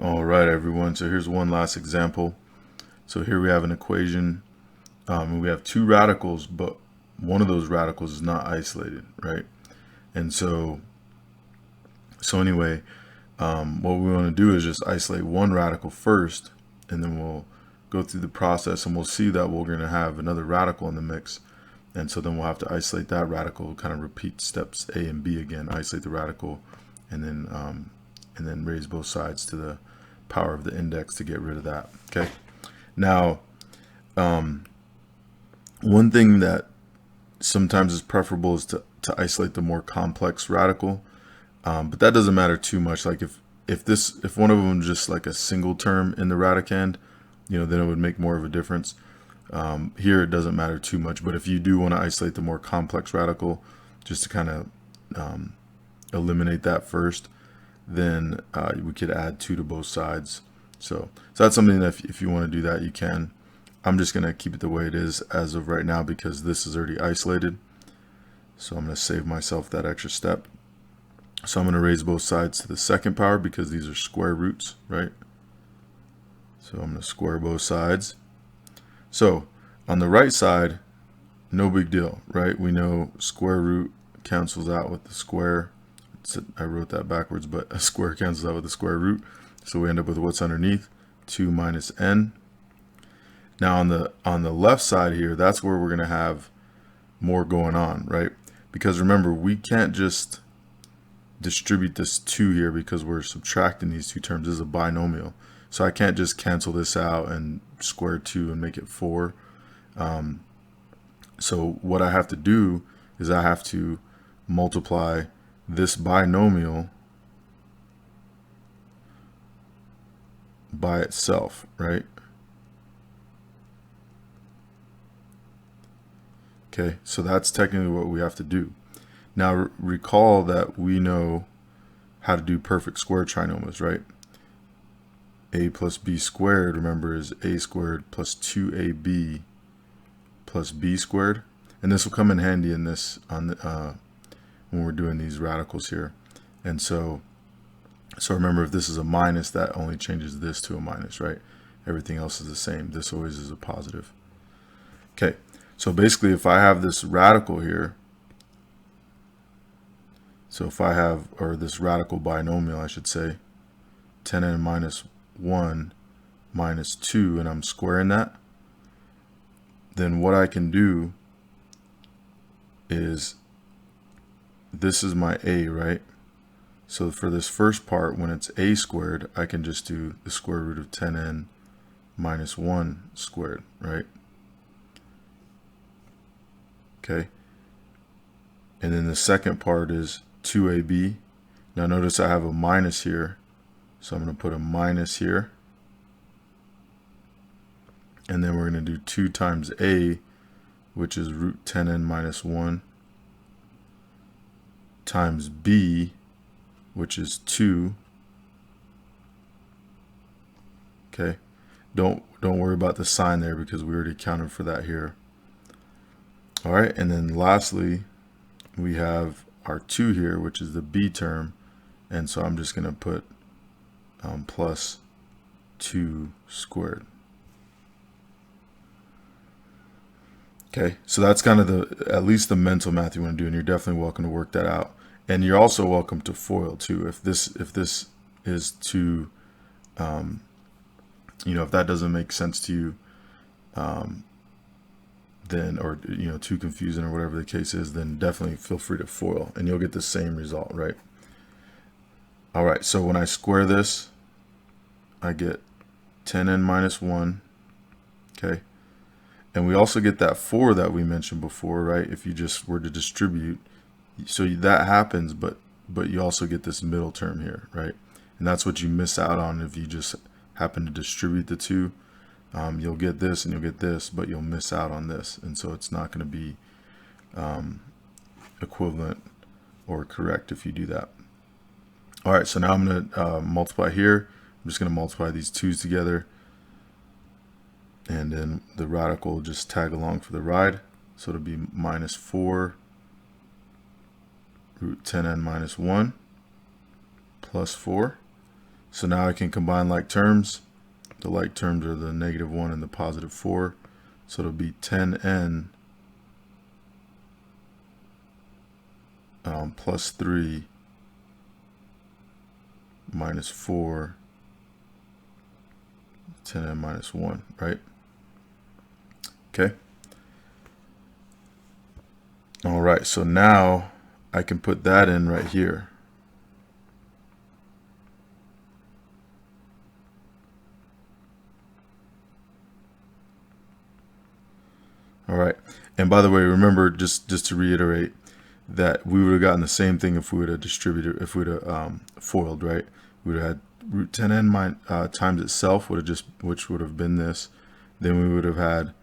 All right, everyone. So here's one last example. So here we have an equation. And we have two radicals, but one of those radicals is not isolated, right? And so anyway, what we want to do is just isolate one radical first, and then we'll go through the process, and we'll see that we're going to have another radical in the mix. And so then we'll have to isolate that radical, kind of repeat steps A and B again, isolate the radical, and then raise both sides to the power of the index to get rid of that. Okay. Now, one thing that sometimes is preferable is to isolate the more complex radical, but that doesn't matter too much. Like if one of them is just like a single term in the radicand, then it would make more of a difference. Here it doesn't matter too much, but if you do want to isolate the more complex radical, just to kind of eliminate that first, then we could add 2 to both sides. So that's something that if you want to do that, you can. I'm just going to keep it the way it is as of right now because this is already isolated. So I'm going to save myself that extra step. So I'm going to raise both sides to the second power because these are square roots, right? So I'm going to square both sides. So on the right side, no big deal, right? We know square root cancels out with the square. I wrote that backwards, but a square cancels out with the square root. So we end up with what's underneath, 2 minus n. Now on the left side here, that's where we're going to have more going on, right? Because remember, we can't just distribute this 2 here because we're subtracting these two terms. This is a binomial. So I can't just cancel this out and square 2 and make it 4. So what I have to do is I have to multiply this binomial by itself, right? Okay, so that's technically what we have to do. Now recall that we know how to do perfect square trinomials, right? A plus b squared, remember, is a squared plus 2ab plus b squared. And this will come in handy in this when we're doing these radicals here. And so remember, if this is a minus, that only changes this to a minus, right? Everything else is the same. This always is a positive. Okay, so basically if I have this radical here, so if I have, or this radical binomial, I should say, 10n minus 1 minus 2, and I'm squaring that, then what I can do is, this is my a, right? So for this first part, when it's a squared, I can just do the square root of 10n minus 1 squared, right? Okay. And then the second part is 2ab. Now notice I have a minus here, so I'm going to put a minus here. And then we're going to do 2 times a, which is root 10n minus 1, times b, which is 2. Okay, don't worry about the sign there because we already accounted for that here. All right, and then lastly, we have our 2 here, which is the b term, and so I'm just going to put plus 2 squared. Okay, so that's kind of at least the mental math you want to do, and you're definitely welcome to work that out. And you're also welcome to FOIL too. If this is too, if that doesn't make sense to you, then, or too confusing or whatever the case is, then definitely feel free to FOIL, and you'll get the same result, right? All right, so when I square this, I get 10n minus 1. Okay. And we also get that 4 that we mentioned before, right? If you just were to distribute, so that happens, but you also get this middle term here, right? And that's what you miss out on if you just happen to distribute the 2. You'll get this and you'll get this, but you'll miss out on this, and so it's not going to be equivalent or correct if you do that. All right, so now I'm going to multiply here. I'm just going to multiply these 2's together, and then the radical will just tag along for the ride. So it'll be minus 4 root 10n minus 1 plus 4. So now I can combine like terms. The like terms are the -1 and the +4. So it'll be 10n plus 3 minus 4, 10n minus 1, right? Okay. All right, so now I can put that in right here. All right, and by the way, remember, just to reiterate, that we would have gotten the same thing if we would have distributed, if we would have foiled, right? We would have had root 10n times itself, which would have been this. Then we would have had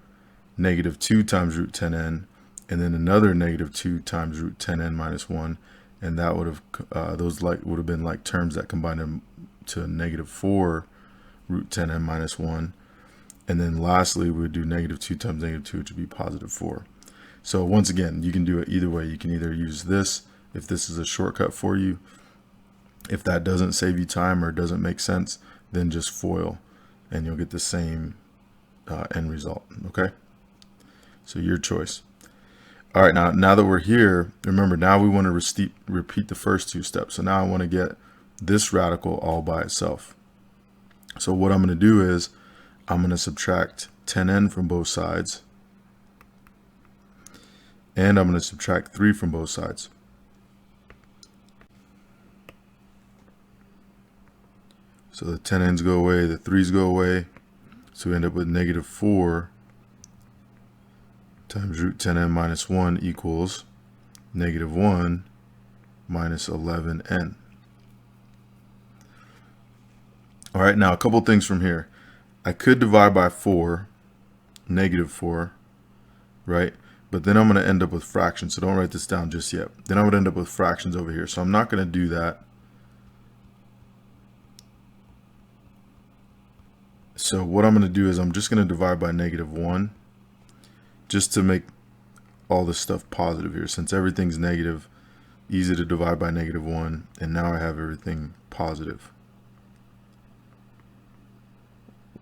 -2 times root 10n, and then another -2 times root 10n minus 1, and that would have those would have been like terms that combined them to -4 root 10n minus 1. And then lastly, we would do -2 times -2, which would be +4. So once again, you can do it either way. You can either use this if this is a shortcut for you. If that doesn't save you time or doesn't make sense, then just FOIL and you'll get the same end result, okay? So your choice. All right, now that we're here, remember, now we want to repeat the first two steps. So now I want to get this radical all by itself. So what I'm going to do is I'm going to subtract 10n from both sides. And I'm going to subtract 3 from both sides. So the 10n's go away, the 3's go away. So we end up with -4 times root 10n minus 1 equals -1 minus 11n. All right, now a couple things from here. I could divide by 4, -4, right? But then I'm going to end up with fractions, so don't write this down just yet. Then I would end up with fractions over here, so I'm not going to do that. So what I'm going to do is I'm just going to divide by -1, just to make all this stuff positive here. Since everything's negative, easy to divide by -1, and now I have everything positive.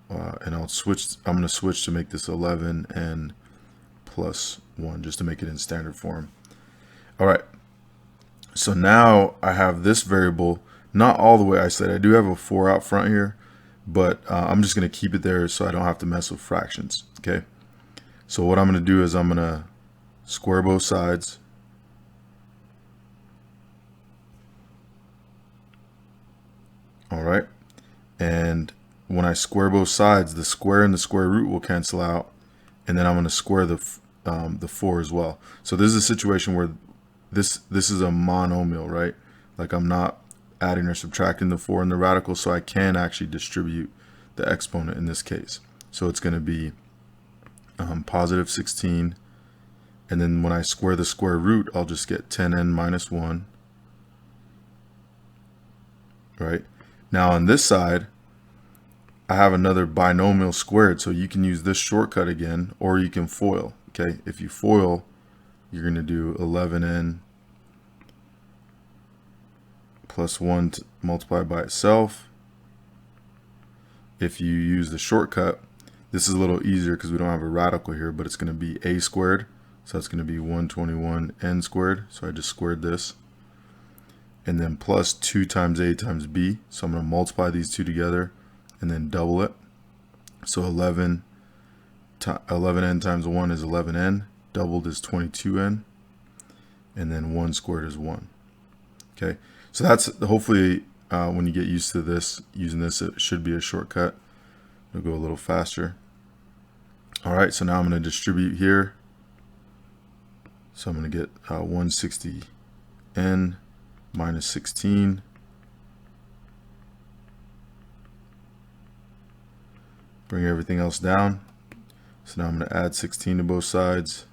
And I'm going to switch to make this 11n plus 1, just to make it in standard form. All right, so now I have this variable, not all the way isolated. I do have a 4 out front here, but I'm just going to keep it there so I don't have to mess with fractions, okay? So what I'm going to do is I'm going to square both sides. All right, and when I square both sides, the square and the square root will cancel out, and then I'm going to square the 4 as well. So this is a situation where this is a monomial, right? Like I'm not adding or subtracting the 4 in the radical, so I can actually distribute the exponent in this case. So it's going to be positive 16, and then when I square the square root, I'll just get 10n minus 1, right? Now on this side, I have another binomial squared, so you can use this shortcut again, or you can FOIL, okay? If you FOIL, you're going to do 11n plus 1 multiplied by itself. If you use the shortcut, this is a little easier because we don't have a radical here, but it's going to be a squared. So that's going to be 121n squared. So I just squared this. And then plus 2 times a times b. So I'm going to multiply these two together and then double it. So 11n times 1 is 11n. Doubled is 22n. And then 1 squared is 1. Okay, so that's hopefully when you get used to this, using this, it should be a shortcut. It'll go a little faster. All right, so now I'm going to distribute here. So I'm going to get 160n minus 16. Bring everything else down. So now I'm going to add 16 to both sides.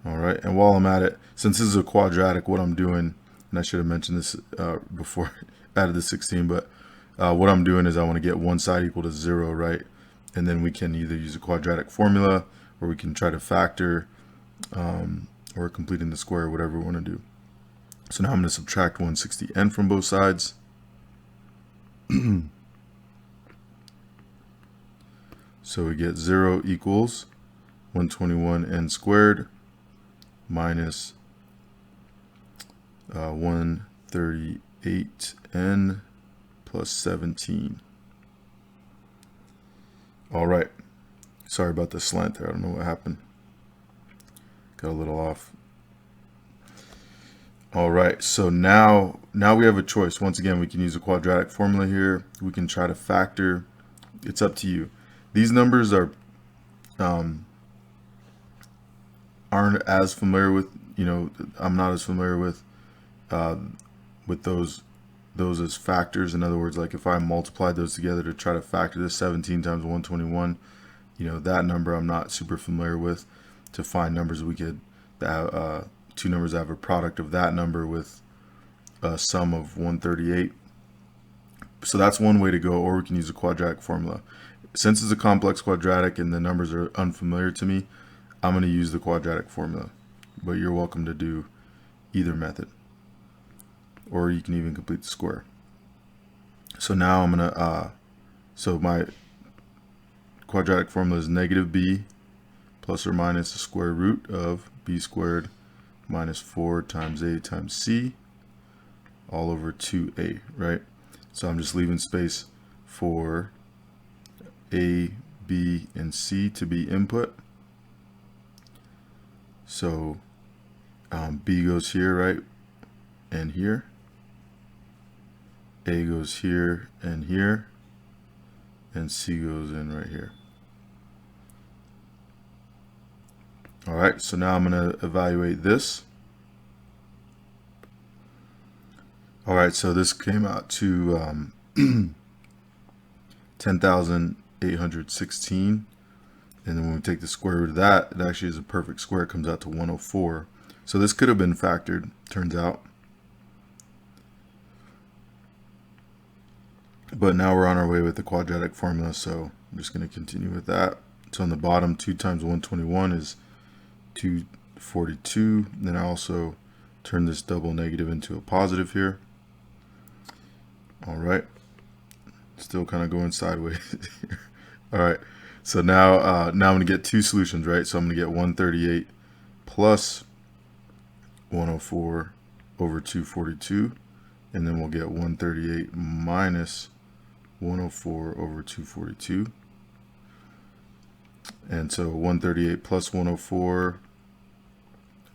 All right, and while I'm at it, since this is a quadratic, what I'm doing, and I should have mentioned this before I added the 16, but what I'm doing is I want to get one side equal to 0, right? And then we can either use a quadratic formula, or we can try to factor, or completing the square, whatever we want to do. So now I'm going to subtract 160n from both sides. So we get 0 equals 121n squared minus 138n plus 17. All right. Sorry about the slant there. I don't know what happened. Got a little off. All right. So now we have a choice. Once again, we can use a quadratic formula here. We can try to factor. It's up to you. These numbers aren't as familiar with. I'm not as familiar with those as factors. In other words, like if I multiplied those together to try to factor this 17 times 121, that number I'm not super familiar with. To find numbers we could two numbers that have a product of that number with a sum of 138. So that's one way to go, or we can use a quadratic formula. Since it's a complex quadratic and the numbers are unfamiliar to me, I'm going to use the quadratic formula. But you're welcome to do either method. Or you can even complete the square. So now I'm going to, so my quadratic formula is negative b plus or minus the square root of b squared minus 4 times a times c all over 2a, right? So I'm just leaving space for a, b, and c to be input. So b goes here, right? And here. A goes here and here. And c goes in right here. All right, so now I'm going to evaluate this. All right, so this came out to 10,816. And then when we take the square root of that, it actually is a perfect square. It comes out to 104. So this could have been factored, turns out. But now we're on our way with the quadratic formula, so I'm just going to continue with that. So on the bottom, 2 times 121 is 242. Then I also turn this double negative into a positive here. All right. Still kind of going sideways here. All right. So now I'm going to get two solutions, right? So I'm going to get 138 plus 104 over 242. And then we'll get 138 minus 104 over 242. And so 138 plus 104,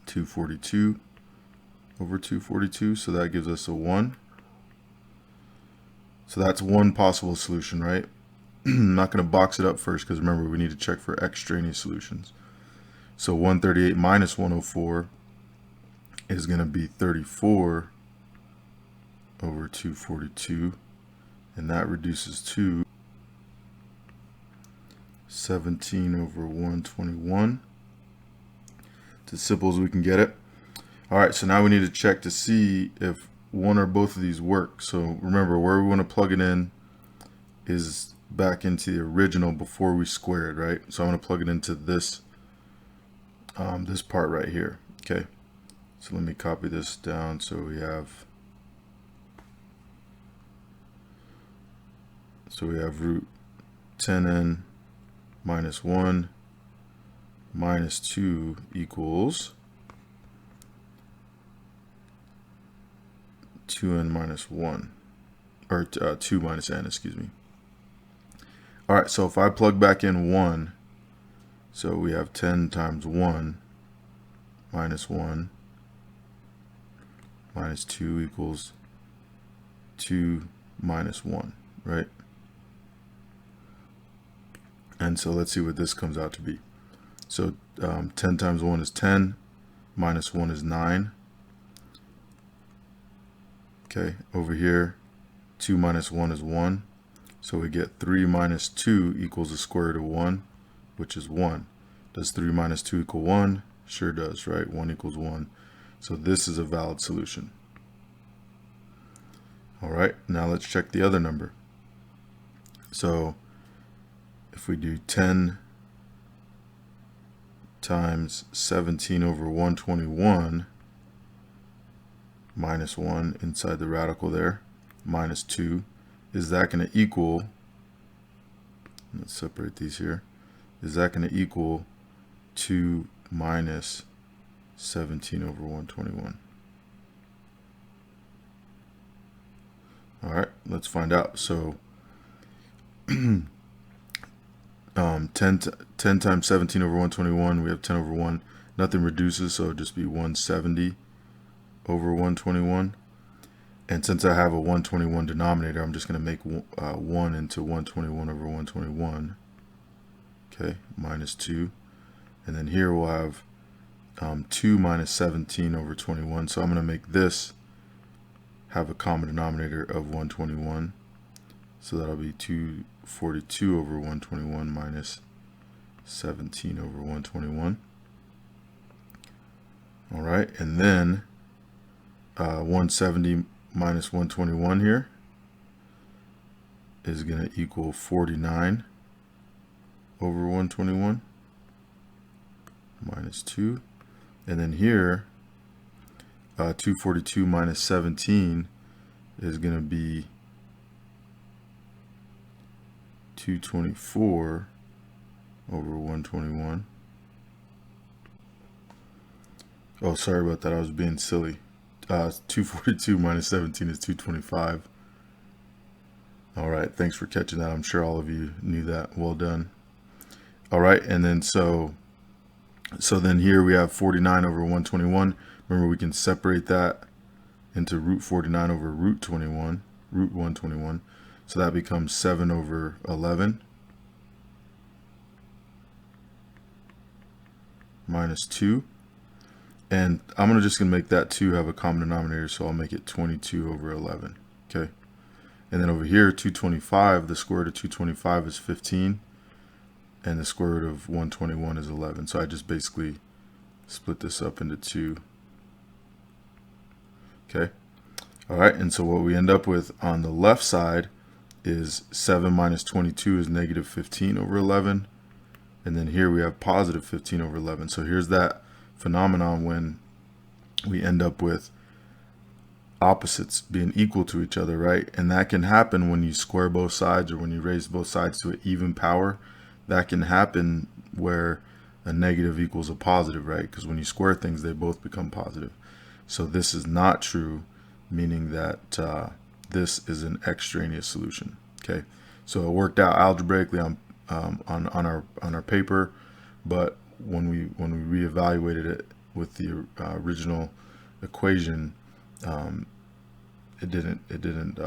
242 over 242. So that gives us a 1. So that's one possible solution, right? I'm not going to box it up first because remember, we need to check for extraneous solutions. So 138 minus 104 is going to be 34 over 242. And that reduces to 17 over 121. It's as simple as we can get it. All right, so now we need to check to see if one or both of these work. So remember, where we want to plug it in is back into the original before we square it, right? So I'm going to plug it into this this part right here. Okay, so let me copy this down. So we have root 10n minus 1 minus 2 equals 2n minus 1, or 2 minus n, excuse me. All right, so if I plug back in 1, so we have 10 times 1 minus 1 minus 2 equals 2 minus 1, right? And so let's see what this comes out to be. So 10 times 1 is 10, minus 1 is 9. Okay, over here, 2 minus 1 is 1. So we get 3 minus 2 equals the square root of 1, which is 1. Does 3 minus 2 equal 1? Sure does, right? 1 equals 1. So this is a valid solution. All right, now let's check the other number. So if we do 10 times 17 over 121 minus 1 inside the radical there, minus 2, is that going to equal, let's separate these here, is that going to equal 2 minus 17 over 121? All right, let's find out. So 10 times 17 over 121, we have 10 over 1. Nothing reduces, so it'll just be 170 over 121. And since I have a 121 denominator, I'm just going to make 1 into 121 over 121. Okay, minus 2. And then here we'll have 2 minus 17 over 21. So I'm going to make this have a common denominator of 121. So that'll be 242 over 121 minus 17 over 121. All right, and then 170 minus 121 here is going to equal 49 over 121 minus 2. And then here, 242 minus 17 is going to be 224 over 121. Oh, sorry about that. I was being silly. 242 minus 17 is 225. All right, thanks for catching that. I'm sure all of you knew that. Well done. All right, and then so then here we have 49 over 121. Remember, we can separate that into root 49 over root 121. So that becomes 7 over 11 minus 2. And I'm just going to make that 2 have a common denominator, so I'll make it 22 over 11. Okay. And then over here, 225, the square root of 225 is 15. And the square root of 121 is 11. So I just basically split this up into 2. Okay. All right. And so what we end up with on the left side is 7 minus 22 is negative 15 over 11. And then here we have positive 15 over 11. So here's that phenomenon when we end up with opposites being equal to each other, right? And that can happen when you square both sides or when you raise both sides to an even power. That can happen where a negative equals a positive, right? Because when you square things, they both become positive. So this is not true, meaning that this is an extraneous solution. Okay, so it worked out algebraically on our paper, but when we reevaluated it with the original equation, it didn't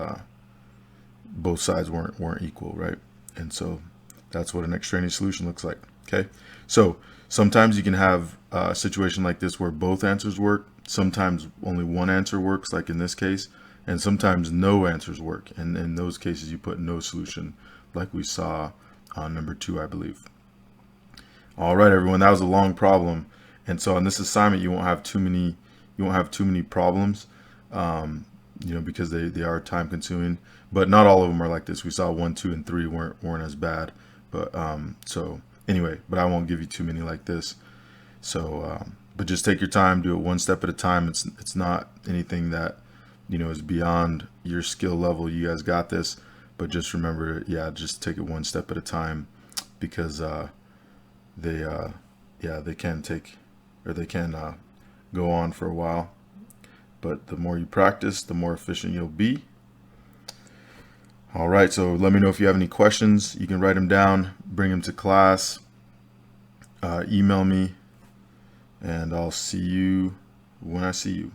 both sides weren't equal, right? And so that's what an extraneous solution looks like. Okay, so sometimes you can have a situation like this where both answers work. Sometimes only one answer works, like in this case, and sometimes no answers work. And in those cases, you put no solution, like we saw on number 2, I believe. All right, everyone, that was a long problem, and so on this assignment, you won't have too many problems, because they are time consuming. But not all of them are like this. We saw 1, 2, and 3 weren't as bad. But so anyway, but I won't give you too many like this. So, but just take your time, do it one step at a time. It's not anything that is beyond your skill level. You guys got this. But just remember, just take it one step at a time, because they can go on for a while. But the more you practice, the more efficient you'll be. All right, so let me know if you have any questions. You can write them down, bring them to class, email me, and I'll see you when I see you.